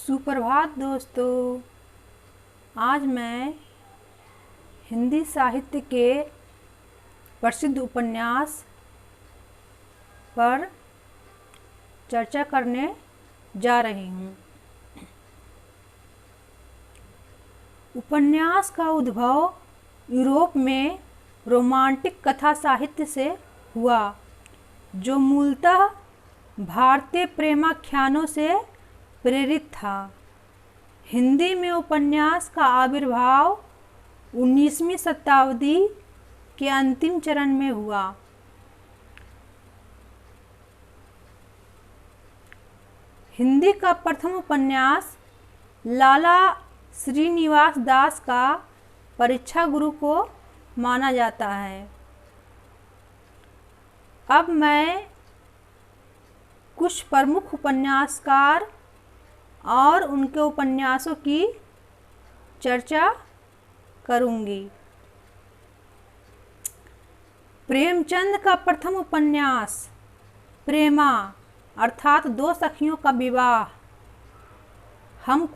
सुप्रभात दोस्तों। आज मैं हिंदी साहित्य के प्रसिद्ध उपन्यास पर चर्चा करने जा रही हूँ। उपन्यास का उद्भव यूरोप में रोमांटिक कथा साहित्य से हुआ, जो मूलतः भारतीय प्रेमाख्यानों से प्रेरित था। हिंदी में उपन्यास का आविर्भाव 19वीं शताब्दी के अंतिम चरण में हुआ। हिंदी का प्रथम उपन्यास लाला श्रीनिवास दास का परीक्षा गुरु को माना जाता है। अब मैं कुछ प्रमुख उपन्यासकार और उनके उपन्यासों की चर्चा करूंगी। प्रेमचंद का प्रथम उपन्यास प्रेमा अर्थात दो सखियों का विवाह, हम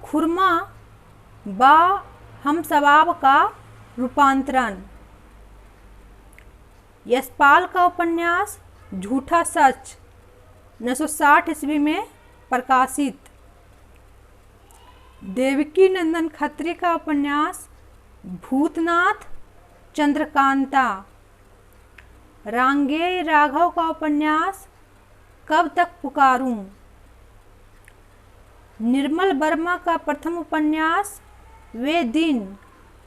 खुरमा बा हम सबाब का रूपांतरण, यशपाल का उपन्यास झूठा सच 1960 ईस्वी में प्रकाशित, देवकी नंदन खत्री का उपन्यास भूतनाथ चंद्रकांता, रांगेय राघव का उपन्यास कब तक पुकारूं, निर्मल वर्मा का प्रथम उपन्यास वे दिन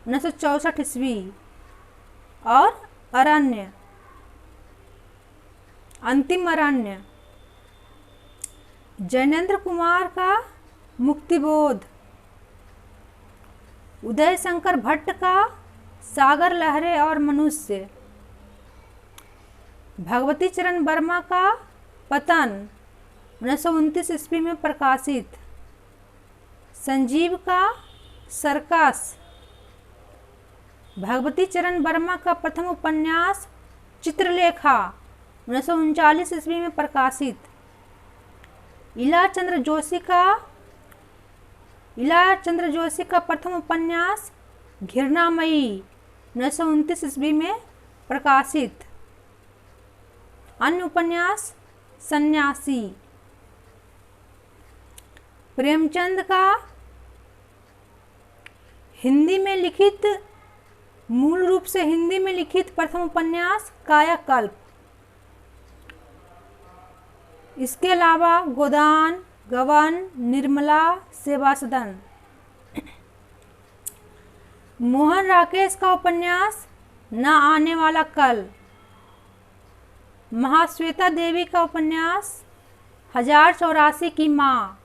1964 ईस्वी और अरण्य अंतिम अरण्य, जैनेन्द्र कुमार का मुक्तिबोध, उदय शंकर भट्ट का सागर लहरें और मनुष्य, भगवती चरण वर्मा का पतन 1929 ईस्वी में प्रकाशित, संजीव का सर्कस, भगवती चरण वर्मा का प्रथम उपन्यास चित्रलेखा 1939 ईस्वी में प्रकाशित, इला चंद्र जोशी का प्रथम उपन्यास घृणामयी 1929 ईस्वी में प्रकाशित, अन्य उपन्यास सन्यासी। प्रेमचंद का मूल रूप से हिंदी में लिखित प्रथम उपन्यास कायाकल्प। इसके अलावा गोदान, गबन, निर्मला, सेवासदन। मोहन राकेश का उपन्यास न आने वाला कल, महाश्वेता देवी का उपन्यास 1084 की माँ,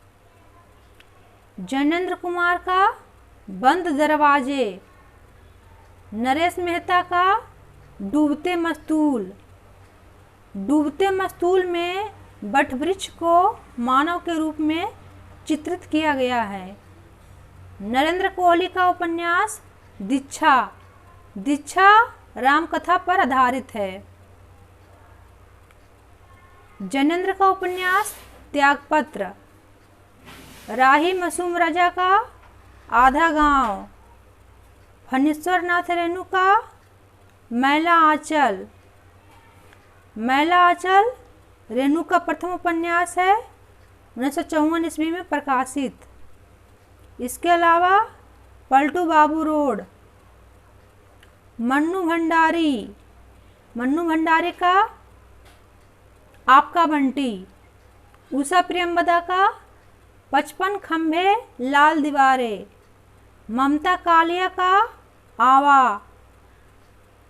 जैनेन्द्र कुमार का बंद दरवाजे, नरेश मेहता का डूबते मस्तूल में वटवृक्ष को मानव के रूप में चित्रित किया गया है। नरेंद्र कोहली का उपन्यास दीक्षा रामकथा पर आधारित है। जैनेन्द्र का उपन्यास त्यागपत्र, राही मसूम रजा का आधा गांव, फणीश्वर नाथ रेणु का मैला आंचल रेणु का प्रथम उपन्यास है 1954 ईस्वी में प्रकाशित। इसके अलावा पलटू बाबू रोड, मन्नू भंडारी का आपका बंटी, उषा प्रियंवदा का 55 खंभे लाल दीवारें, ममता कालिया का आवा,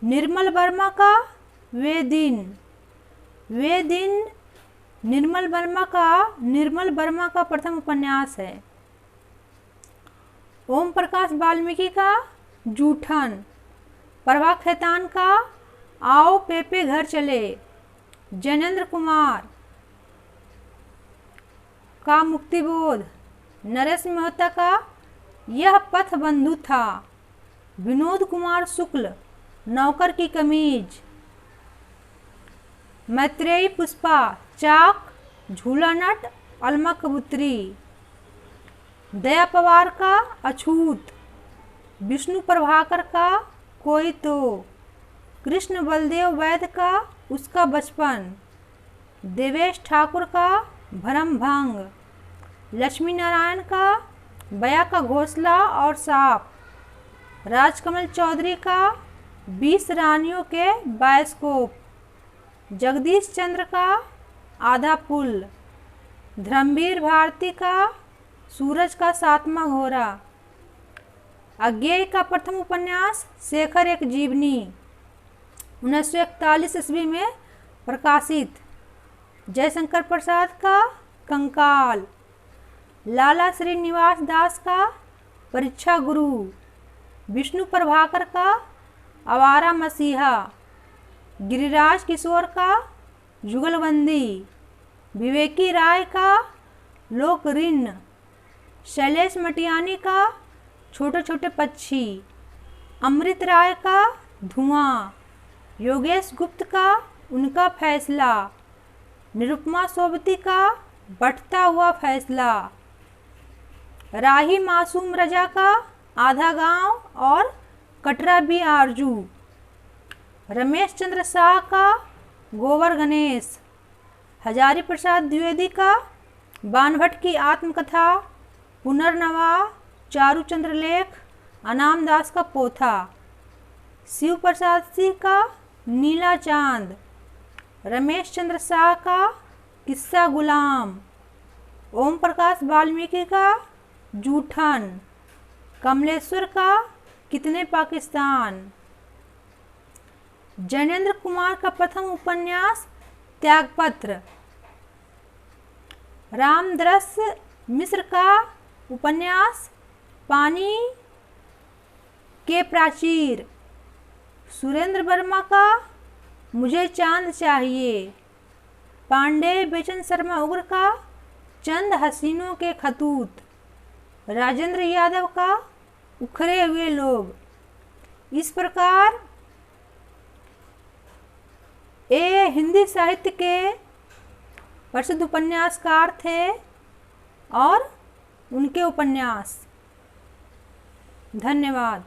निर्मल वर्मा का वे दिन निर्मल वर्मा का प्रथम उपन्यास है। ओम प्रकाश वाल्मीकि का जूठन, प्रभा खेतान का आओ पेपे घर चले, जैनेन्द्र कुमार का मुक्तिबोध, नरेश मेहता का यह पथ बंधु था, विनोद कुमार शुक्ल नौकर की कमीज, मैत्रेयी पुष्पा चाक झूला नट अलमा कबूतरी। दया पवार का अछूत। विष्णु प्रभाकर का कोई तो। कृष्ण बलदेव वैद्य का उसका बचपन। देवेश ठाकुर का भरम भंग। लक्ष्मी नारायण का बया का घोंसला और सांप। राजकमल चौधरी का 20 रानियों के बायोस्कोप। जगदीश चंद्र का आधा पुल। धर्मवीर भारती का सूरज का 7वां घोड़ा। अज्ञेय का प्रथम उपन्यास शेखर एक जीवनी 1941 ईस्वी में प्रकाशित। जयशंकर प्रसाद का कंकाल। लाला श्रीनिवास दास का परीक्षा गुरु। विष्णु प्रभाकर का आवारा मसीहा। गिरिराज किशोर का जुगलबंदी। विवेकी राय का लोक ऋण। शैलेश मटियानी का छोटे छोटे पक्षी। अमृत राय का धुआं। योगेश गुप्त का उनका फैसला। निरुपमा सोबती का बढ़ता हुआ फैसला। राही मासूम रजा का आधा गांव और कटरा भी आरजू। रमेश चंद्र शाह का गोबर गणेश। हजारी प्रसाद द्विवेदी का बानभट्ट की आत्मकथा पुनर्नवा। चारुचंद्र लेख अनाम दास का पोथा। शिव प्रसाद सिंह का नीला चांद। रमेश चंद्र शाह का किस्सा गुलाम। ओम प्रकाश वाल्मीकि का जूठन। कमलेश्वर का कितने पाकिस्तान। जैनेन्द्र कुमार का प्रथम उपन्यास त्यागपत्र। रामदरस मिश्र का उपन्यास पानी के प्राचीर। सुरेंद्र वर्मा का मुझे चांद चाहिए। पांडे बेचन शर्मा उग्र का चंद हसीनों के खतूत। राजेंद्र यादव का उखड़े हुए लोग। इस प्रकार ये हिंदी साहित्य के प्रसिद्ध उपन्यासकार थे और उनके उपन्यास। धन्यवाद।